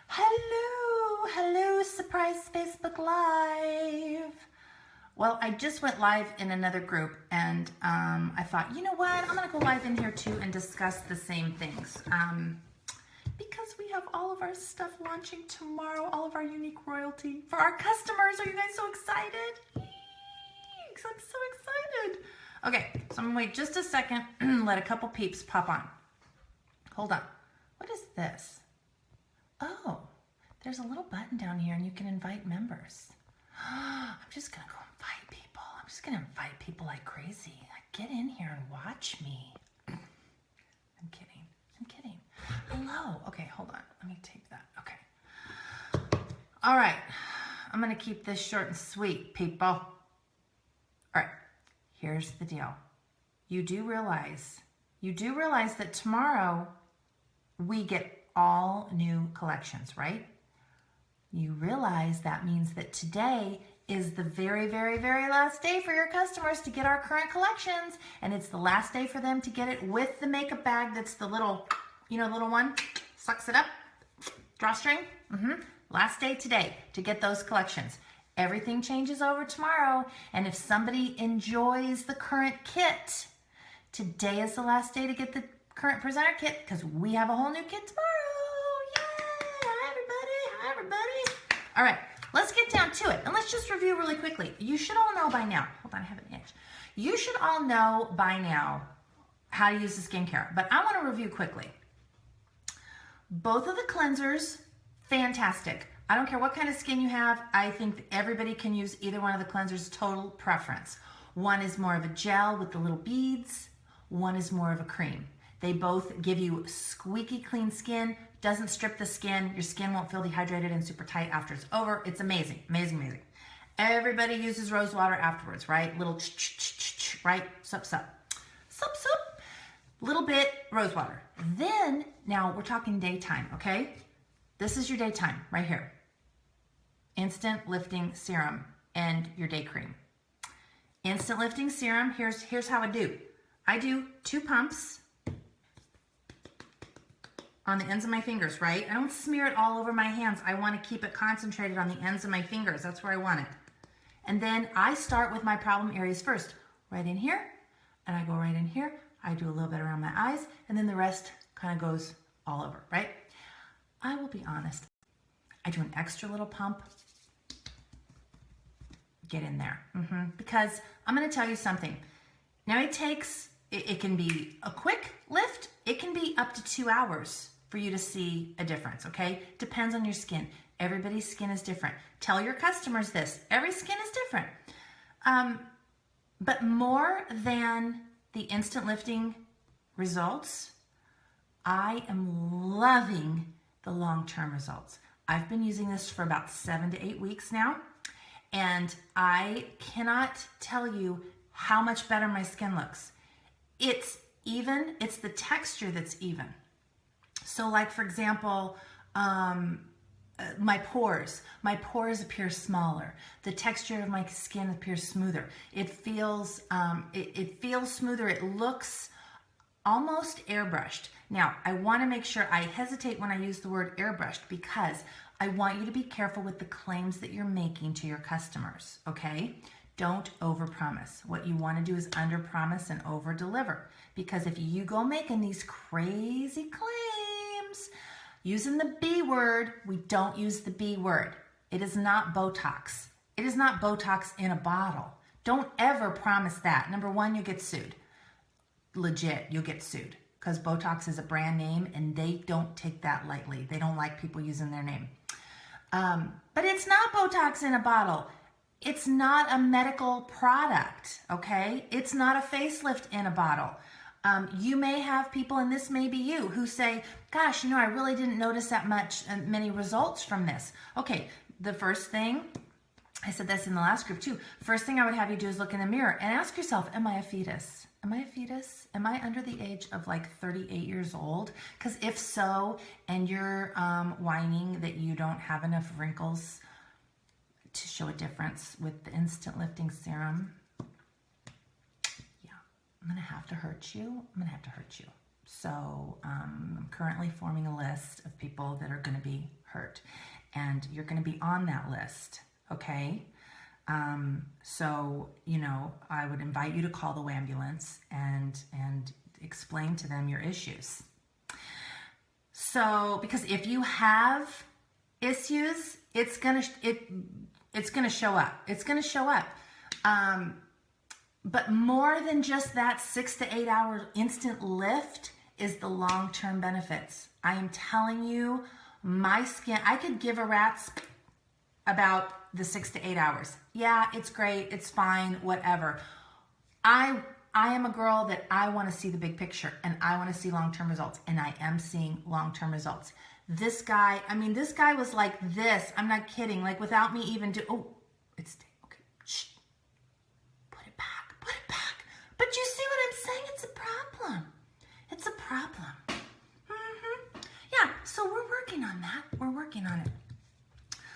Hello, surprise Facebook Live. Well, I just went live in another group and I thought, you know what, I'm gonna go live in here too and discuss the same things. Because we have all of our stuff launching tomorrow, all of our Younique royalty for our customers. Are you guys so excited? Eeks, I'm so excited. Okay, so I'm gonna wait just a second and let a couple peeps pop on. Hold on, what is this? Oh, there's a little button down here and you can invite members. I'm just gonna go invite people. I'm just gonna invite people like crazy. Like, get in here and watch me. I'm kidding. Hello. Okay, hold on. Let me take that. Okay. All right. I'm gonna keep this short and sweet, people. All right. Here's the deal. You do realize that tomorrow we get all new collections, right? You realize that means that today is the very, very, very last day for your customers to get our current collections. And it's the last day for them to get it with the makeup bag that's the little, you know, little one, sucks it up, drawstring. Last day today to get those collections. Everything changes over tomorrow. And if somebody enjoys the current kit, today is the last day to get the current presenter kit because we have a whole new kit tomorrow. Yay! Hi, everybody. All right, let's get down to it. And let's just review really quickly. You should all know by now. Hold on, I have an itch. You should all know by now how to use the skincare. But I want to review quickly. Both of the cleansers, fantastic. I don't care what kind of skin you have. I think everybody can use either one of the cleansers, total preference. One is more of a gel with the little beads. One is more of a cream. They both give you squeaky clean skin, doesn't strip the skin. Your skin won't feel dehydrated and super tight after it's over. It's amazing, amazing, amazing. Everybody uses rose water afterwards, right? Little right? Sup. Little bit rose water. Then, now we're talking daytime, okay? This is your daytime right here. Instant lifting serum and your day cream. Instant lifting serum, here's how I do. I do 2 pumps on the ends of my fingers, right? I don't smear it all over my hands. I want to keep it concentrated on the ends of my fingers. That's where I want it. And then I start with my problem areas first. Right in here, and I go right in here. I do a little bit around my eyes, and then the rest kind of goes all over, right? I will be honest. I do an extra little pump. Get in there. Because I'm going to tell you something. Now it can be a quick lift. It can be up to 2 hours for you to see a difference, okay? Depends on your skin. Everybody's skin is different. Tell your customers this. Every skin is different. But more than the instant lifting results, I am loving the long-term results. I've been using this for about 7 to 8 weeks now, and I cannot tell you how much better my skin looks. It's even, it's the texture that's even. So like, for example, my pores appear smaller. The texture of my skin appears smoother. It feels smoother. It looks almost airbrushed. Now, I want to make sure I hesitate when I use the word airbrushed because I want you to be careful with the claims that you're making to your customers, okay? Don't overpromise. What you want to do is underpromise and overdeliver. Because if you go making these crazy claims, using the B word, we don't use the B word. It is not Botox. It is not Botox in a bottle. Don't ever promise that. Number one, you'll get sued. Legit, you'll get sued. Because Botox is a brand name and they don't take that lightly. They don't like people using their name. But it's not Botox in a bottle. It's not a medical product, okay? It's not a facelift in a bottle. You may have people, and this may be you, who say, gosh, you know, I really didn't notice that many results from this. Okay, the first thing, I said this in the last group too, first thing I would have you do is look in the mirror and ask yourself, am I a fetus? Am I a fetus? Am I under the age of like 38 years old? Because if so, and you're whining that you don't have enough wrinkles to show a difference with the instant lifting serum, I'm gonna have to hurt you. So I'm currently forming a list of people that are gonna be hurt. alert. And you're going to be on that list, okay? So, you know, I would invite you to call the ambulance and explain to them your issues. So, because if you have issues, it's gonna show up. It's gonna show up. But more than just that 6 to 8 hour instant lift is the long-term benefits. I am telling you, my skin, I could give a rat's about the 6 to 8 hours. Yeah, it's great, it's fine, whatever. I am a girl that I want to see the big picture and I want to see long-term results, and I am seeing long-term results. This guy, I mean, this guy was like this. I'm not kidding. Like without me even it's okay. Shh. Put it back. Put it back. But you see what I'm saying? It's a problem. It's a problem. Yeah. So we're working on that. We're working on it.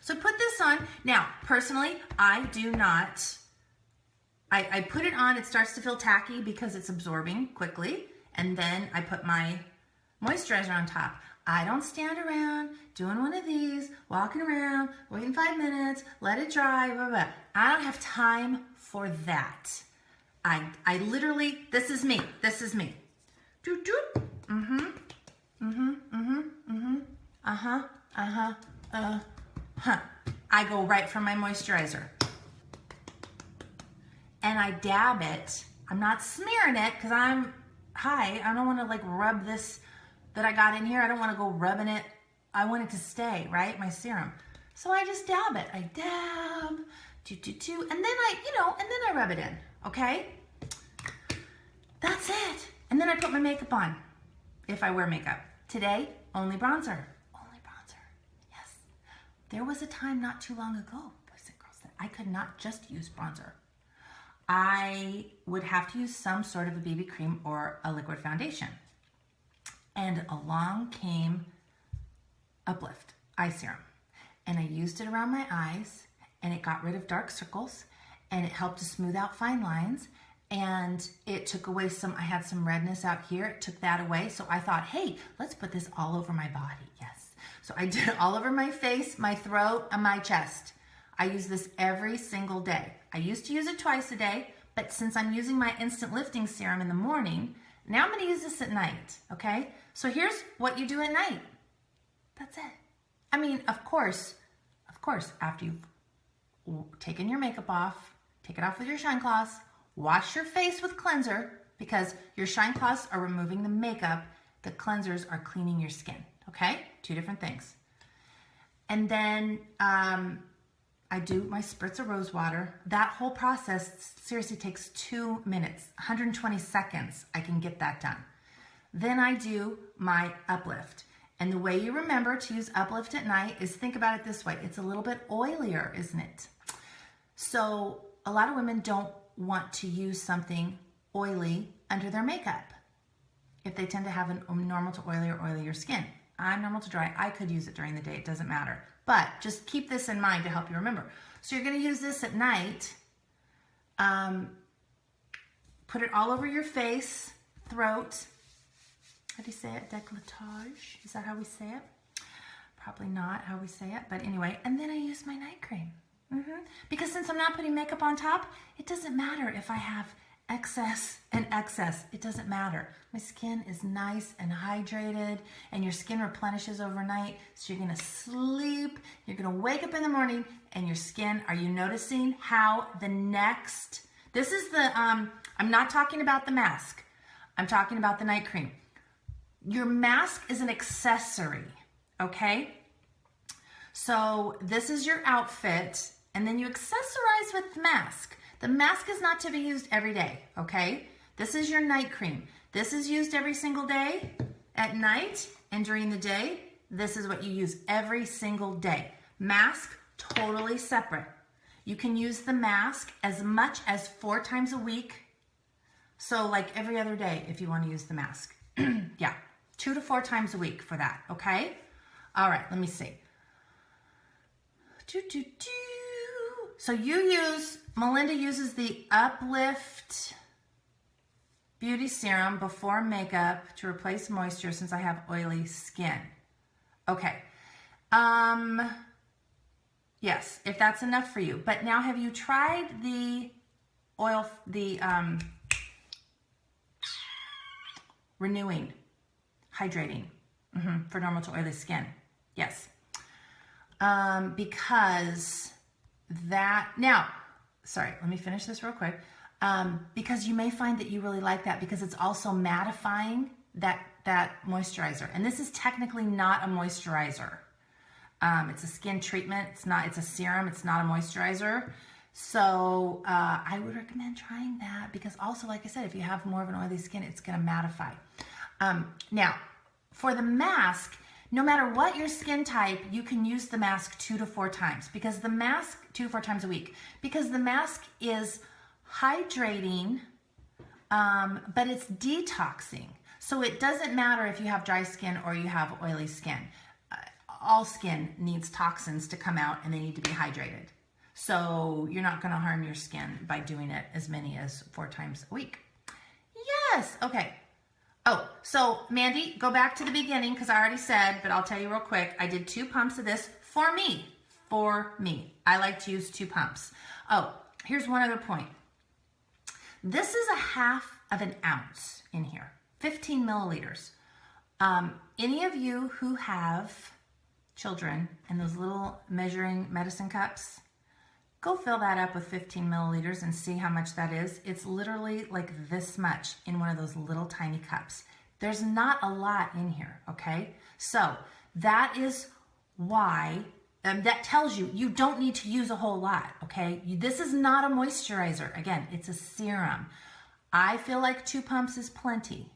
So put this on. Now, personally, I do not. I put it on. It starts to feel tacky because it's absorbing quickly, and then I put my moisturizer on top. I don't stand around doing one of these, walking around, waiting 5 minutes, let it dry, blah, blah, blah. I don't have time for that. I literally, this is me. This is me. Doot, doot. I go right for my moisturizer. And I dab it. I'm not smearing it because I don't want to like rub this that I got in here. I don't want to go rubbing it. I want it to stay, right? My serum. So I just dab it. I dab, and then I rub it in, okay? That's it. And then I put my makeup on, if I wear makeup. Today, only bronzer. Only bronzer, yes. There was a time not too long ago, boys and girls, that I could not just use bronzer. I would have to use some sort of a BB cream or a liquid foundation. And along came Uplift Eye Serum. And I used it around my eyes, and it got rid of dark circles, and it helped to smooth out fine lines, and it took away I had some redness out here. It took that away. So I thought, hey, let's put this all over my body. Yes. So I did it all over my face, my throat, and my chest. I use this every single day. I used to use it twice a day, but since I'm using my instant lifting serum in the morning, now I'm going to use this at night, okay? So here's what you do at night. That's it. I mean, of course, after you've taken your makeup off, take it off with your shine cloths, wash your face with cleanser, because your shine cloths are removing the makeup, the cleansers are cleaning your skin, okay? Two different things. And then I do my spritz of rose water. That whole process seriously takes 2 minutes, 120 seconds. I can get that done. Then I do my Uplift. And the way you remember to use Uplift at night is, think about it this way. It's a little bit oilier, isn't it? So a lot of women don't want to use something oily under their makeup if they tend to have a normal to oilier skin. I'm normal to dry. I could use it during the day. It doesn't matter. But just keep this in mind to help you remember. So you're going to use this at night. Put it all over your face, throat. How do you say it? Décolletage? Is that how we say it? Probably not how we say it. But anyway, and then I use my night cream. Because since I'm not putting makeup on top, it doesn't matter if I have excess and excess. It doesn't matter. My skin is nice and hydrated, and your skin replenishes overnight. So you're going to sleep, you're going to wake up in the morning, and your skin, are you noticing how this is the, I'm not talking about the mask. I'm talking about the night cream. Your mask is an accessory, okay? So this is your outfit, and then you accessorize with the mask. The mask is not to be used every day, okay? This is your night cream. This is used every single day at night, and during the day, this is what you use every single day. Mask, totally separate. You can use the mask as much as 4 times a week. So like every other day if you want to use the mask. Yeah, 2 to 4 times a week for that, okay? All right, let me see. So Melinda uses the Uplift Beauty Serum before makeup to replace moisture since I have oily skin. Okay. Yes, if that's enough for you. But now, have you tried the oil, the renewing, hydrating for normal to oily skin? Yes. Because that, now, sorry, let me finish this real quick. Because you may find that you really like that because it's also mattifying that moisturizer. And this is technically not a moisturizer. It's a skin treatment. It's a serum. It's not a moisturizer. So I would recommend trying that because also, like I said, if you have more of an oily skin, it's going to mattify. Now, for the mask, no matter what your skin type, you can use the mask 2 to 4 times because the mask, 2 to 4 times a week, because the mask is hydrating, but it's detoxing. So it doesn't matter if you have dry skin or you have oily skin. All skin needs toxins to come out and they need to be hydrated. So you're not going to harm your skin by doing it as many as 4 times a week. Yes. Okay. Oh, so Mandy, go back to the beginning because I already said, but I'll tell you real quick. I did 2 pumps of this for me. For me. I like to use 2 pumps. Oh, here's one other point. This is a 1/2 ounce in here. 15 milliliters. Any of you who have children and those little measuring medicine cups, go fill that up with 15 milliliters and see how much that is. It's literally like this much in one of those little tiny cups. There's not a lot in here, okay? So that is why, that tells you you don't need to use a whole lot, okay? This is not a moisturizer. Again, it's a serum. I feel like 2 pumps is plenty.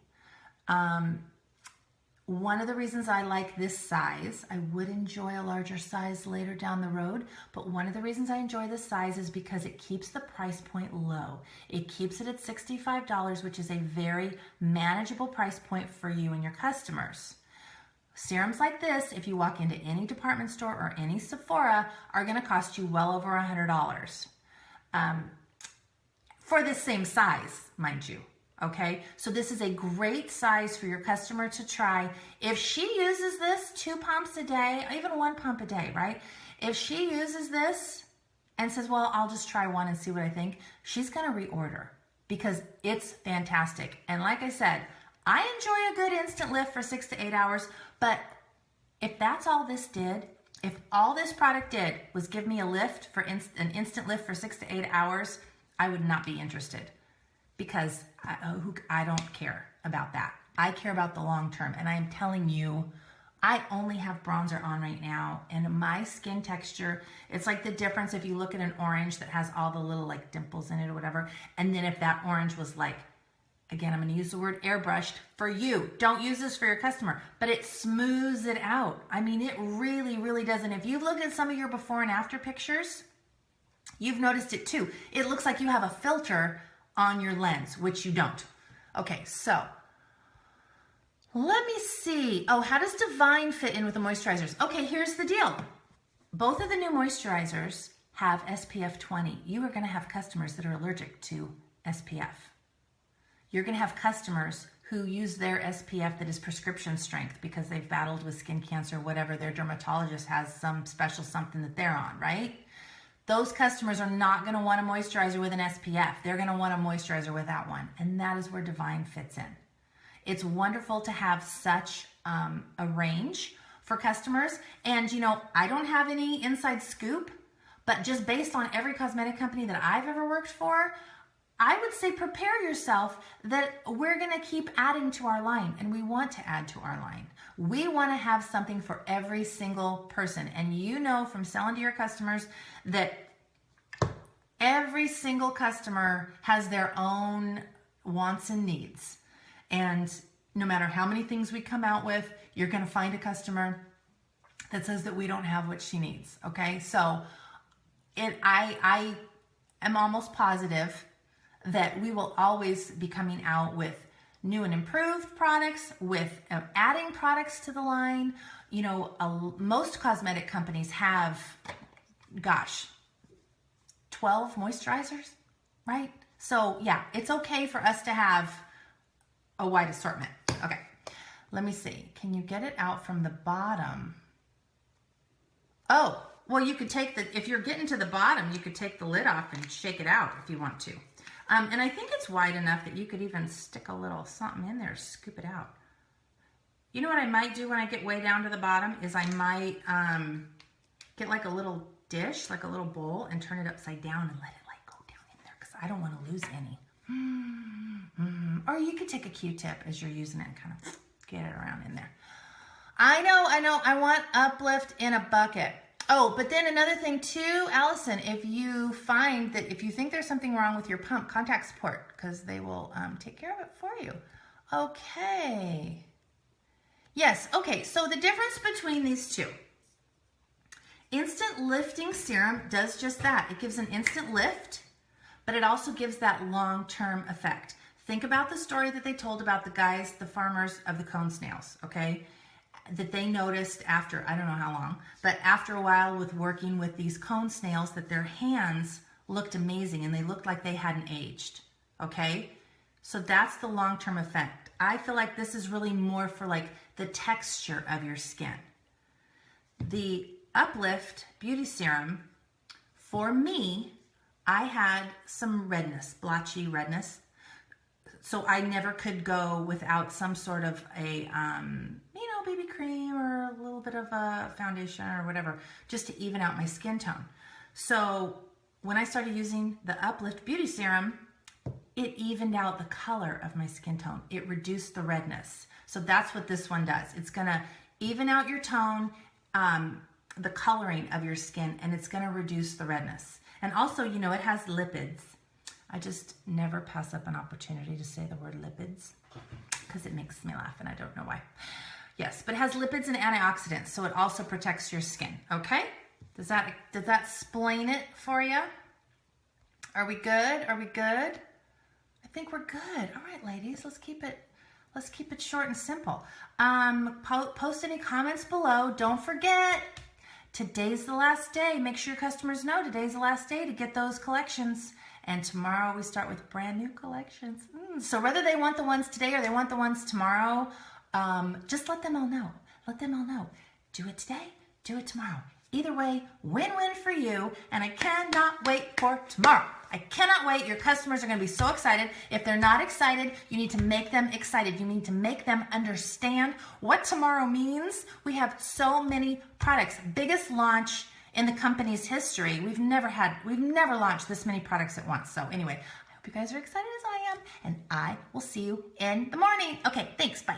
One of the reasons I like this size, I would enjoy a larger size later down the road, but one of the reasons I enjoy this size is because it keeps the price point low. It keeps it at $65, which is a very manageable price point for you and your customers. Serums like this, if you walk into any department store or any Sephora, are going to cost you well over $100 for this same size, mind you. Okay, so this is a great size for your customer to try. If she uses this 2 pumps a day, even 1 pump a day, right? If she uses this and says, well, I'll just try 1 and see what I think, she's going to reorder because it's fantastic. And like I said, I enjoy a good instant lift for 6 to 8 hours, but if that's all this did, if all this product did was give me a lift for an instant lift for 6 to 8 hours, I would not be interested. Because I don't care about that. I care about the long term. And I'm telling you, I only have bronzer on right now. And my skin texture, it's like the difference if you look at an orange that has all the little like dimples in it or whatever. And then if that orange was like, again, I'm going to use the word airbrushed for you. Don't use this for your customer. But it smooths it out. I mean, it really, really does. And if you've looked at some of your before and after pictures, you've noticed it too. It looks like you have a filter on your lens, which you don't. Okay, so let me see. Oh, how does Divine fit in with the moisturizers? Okay, here's the deal. Both of the new moisturizers have SPF 20. You are going to have customers that are allergic to SPF. You're going to have customers who use their SPF that is prescription strength because they've battled with skin cancer, whatever, their dermatologist has some special something that they're on, right? Those customers are not going to want a moisturizer with an SPF. They're going to want a moisturizer without one. And that is where Divine fits in. It's wonderful to have such a range for customers. And, you know, I don't have any inside scoop, but just based on every cosmetic company that I've ever worked for, I would say prepare yourself that we're going to keep adding to our line, and we want to add to our line. We want to have something for every single person. And you know from selling to your customers that every single customer has their own wants and needs. And no matter how many things we come out with, you're going to find a customer that says that we don't have what she needs. Okay, so I am almost positive that we will always be coming out with new and improved products, with adding products to the line. You know, most cosmetic companies have, gosh, 12 moisturizers, right? So yeah, it's okay for us to have a wide assortment. Okay, let me see. Can you get it out from the bottom? Oh, well, you could take if you're getting to the bottom, you could take the lid off and shake it out if you want to. And I think it's wide enough that you could even stick a little something in there, scoop it out. You know what I might do when I get way down to the bottom is I might get like a little dish, like a little bowl, and turn it upside down and let it like go down in there because I don't want to lose any. Or you could take a Q-tip as you're using it and kind of get it around in there. I know, I want uplift in a bucket. Oh, but then another thing too, Allison, if you find that if you think there's something wrong with your pump, contact support because they will take care of it for you. Okay. Yes, okay, so the difference between these two. Instant lifting serum does just that. It gives an instant lift, but it also gives that long-term effect. Think about the story that they told about the guys, the farmers of the cone snails, okay? That they noticed after, I don't know how long, but after a while with working with these cone snails that their hands looked amazing and they looked like they hadn't aged, okay? So that's the long-term effect. I feel like this is really more for like the texture of your skin. The Uplift Beauty Serum, for me, I had some redness, blotchy redness. So I never could go without some sort of a, BB cream or a little bit of a foundation or whatever, just to even out my skin tone. So when I started using the Uplift Beauty Serum, it evened out the color of my skin tone. It reduced the redness. So that's what this one does. It's gonna even out your tone, the coloring of your skin, and it's gonna reduce the redness. And also, you know, it has lipids. I just never pass up an opportunity to say the word lipids because it makes me laugh and I don't know why. Yes, but it has lipids and antioxidants, so it also protects your skin, okay? Does that explain it for you? Are we good? Are we good? I think we're good. All right, ladies, let's keep it short and simple. Post any comments below. Don't forget, today's the last day. Make sure your customers know today's the last day to get those collections. And tomorrow we start with brand new collections. So whether they want the ones today or they want the ones tomorrow, just let them all know. Let them all know. Do it today, do it tomorrow. Either way, win-win for you, and I cannot wait for tomorrow. I cannot wait. Your customers are going to be so excited. If they're not excited, you need to make them excited. You need to make them understand what tomorrow means. We have so many products. Biggest launch in the company's history. We've never launched this many products at once. So anyway, I hope you guys are excited as I am, and I will see you in the morning. Okay, thanks. Bye.